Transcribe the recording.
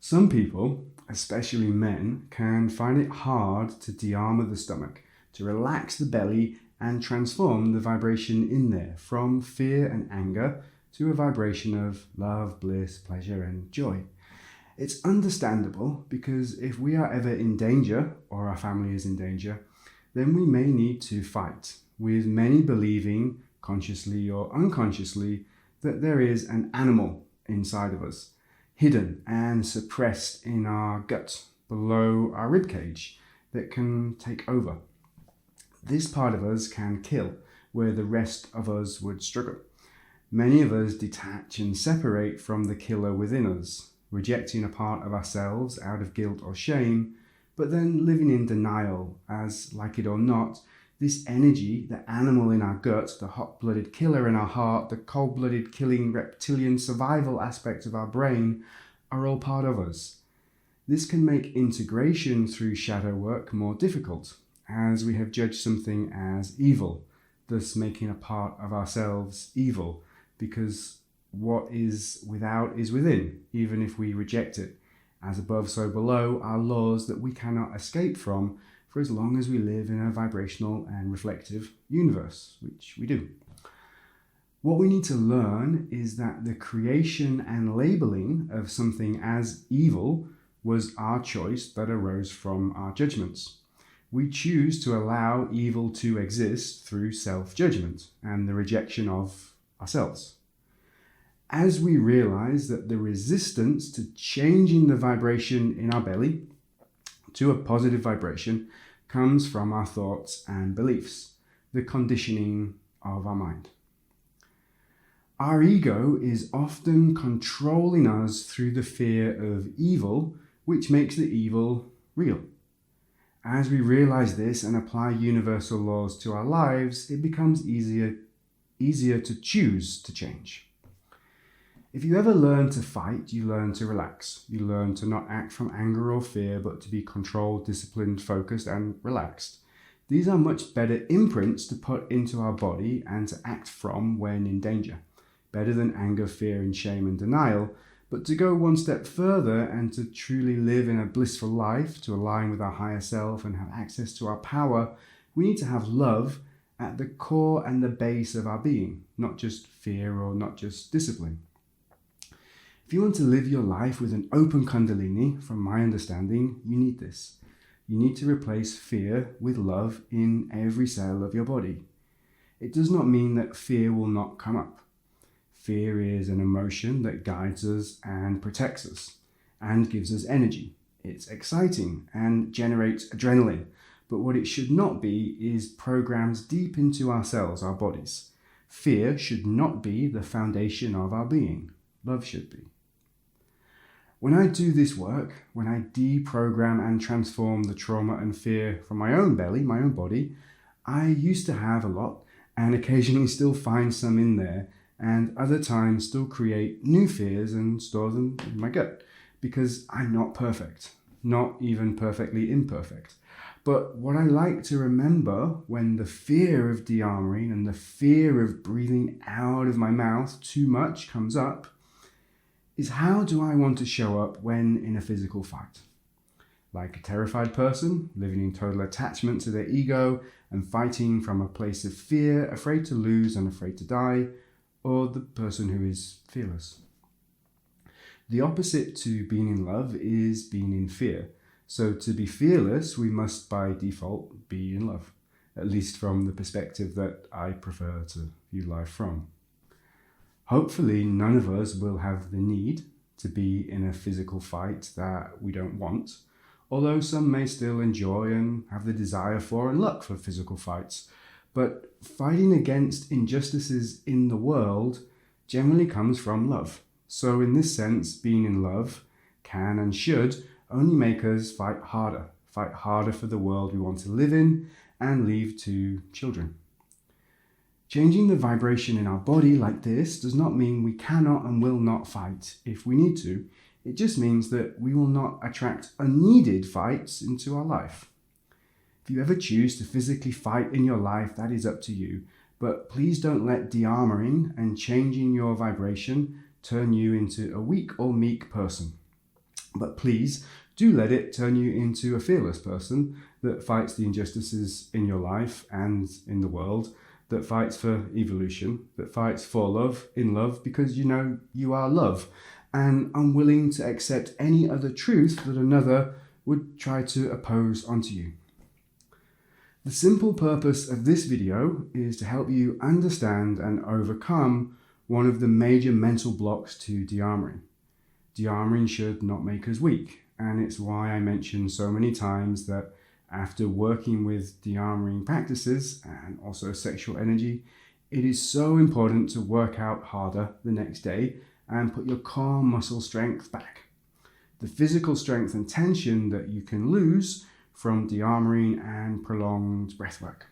Some people, especially men, can find it hard to de-armor the stomach, to relax the belly and transform the vibration in there from fear and anger to a vibration of love, bliss, pleasure and joy. It's understandable because if we are ever in danger or our family is in danger, then we may need to fight, with many believing, consciously or unconsciously, that there is an animal inside of us, hidden and suppressed in our gut, below our ribcage, that can take over. This part of us can kill, where the rest of us would struggle. Many of us detach and separate from the killer within us, rejecting a part of ourselves out of guilt or shame, but then living in denial as, like it or not, this energy, the animal in our gut, the hot-blooded killer in our heart, the cold-blooded killing reptilian survival aspect of our brain, are all part of us. This can make integration through shadow work more difficult, as we have judged something as evil, thus making a part of ourselves evil, because what is without is within, even if we reject it. As above, so below are laws that we cannot escape from for as long as we live in a vibrational and reflective universe, which we do. What we need to learn is that the creation and labeling of something as evil was our choice that arose from our judgments. We choose to allow evil to exist through self-judgment and the rejection of ourselves. As we realize that the resistance to changing the vibration in our belly to a positive vibration comes from our thoughts and beliefs, the conditioning of our mind. Our ego is often controlling us through the fear of evil, which makes the evil real. As we realize this and apply universal laws to our lives, it becomes easier to choose to change. If you ever learn to fight, you learn to relax. You learn to not act from anger or fear, but to be controlled, disciplined, focused, and relaxed. These are much better imprints to put into our body and to act from when in danger. Better than anger, fear, and shame and denial, but to go one step further and to truly live in a blissful life, to align with our higher self and have access to our power, we need to have love at the core and the base of our being, not just fear or not just discipline. If you want to live your life with an open Kundalini, from my understanding, you need this. You need to replace fear with love in every cell of your body. It does not mean that fear will not come up. Fear is an emotion that guides us and protects us and gives us energy. It's exciting and generates adrenaline, but what it should not be is programs deep into our cells, our bodies. Fear should not be the foundation of our being. Love should be. When I do this work, when I deprogram and transform the trauma and fear from my own belly, my own body, I used to have a lot and occasionally still find some in there, and other times still create new fears and store them in my gut, because I'm not perfect, not even perfectly imperfect. But what I like to remember when the fear of de-armoring and the fear of breathing out of my mouth too much comes up is, how do I want to show up when in a physical fight? Like a terrified person, living in total attachment to their ego and fighting from a place of fear, afraid to lose and afraid to die, or the person who is fearless? The opposite to being in love is being in fear. So to be fearless, we must by default be in love, at least from the perspective that I prefer to view life from. Hopefully, none of us will have the need to be in a physical fight that we don't want, although some may still enjoy and have the desire for and luck for physical fights. But fighting against injustices in the world generally comes from love. So in this sense, being in love can and should only make us fight harder for the world we want to live in and leave to children. Changing the vibration in our body like this does not mean we cannot and will not fight if we need to. It just means that we will not attract unneeded fights into our life. If you ever choose to physically fight in your life, that is up to you. But please don't let de-armoring and changing your vibration turn you into a weak or meek person. But please do let it turn you into a fearless person that fights the injustices in your life and in the world, that fights for evolution, that fights for love, in love, because you know you are love, and unwilling to accept any other truth that another would try to oppose onto you. The simple purpose of this video is to help you understand and overcome one of the major mental blocks to de-armouring. De-armouring should not make us weak, and it's why I mention so many times that after working with de-armouring practices and also sexual energy, it is so important to work out harder the next day and put your core muscle strength back. The physical strength and tension that you can lose from de-armouring and prolonged breathwork.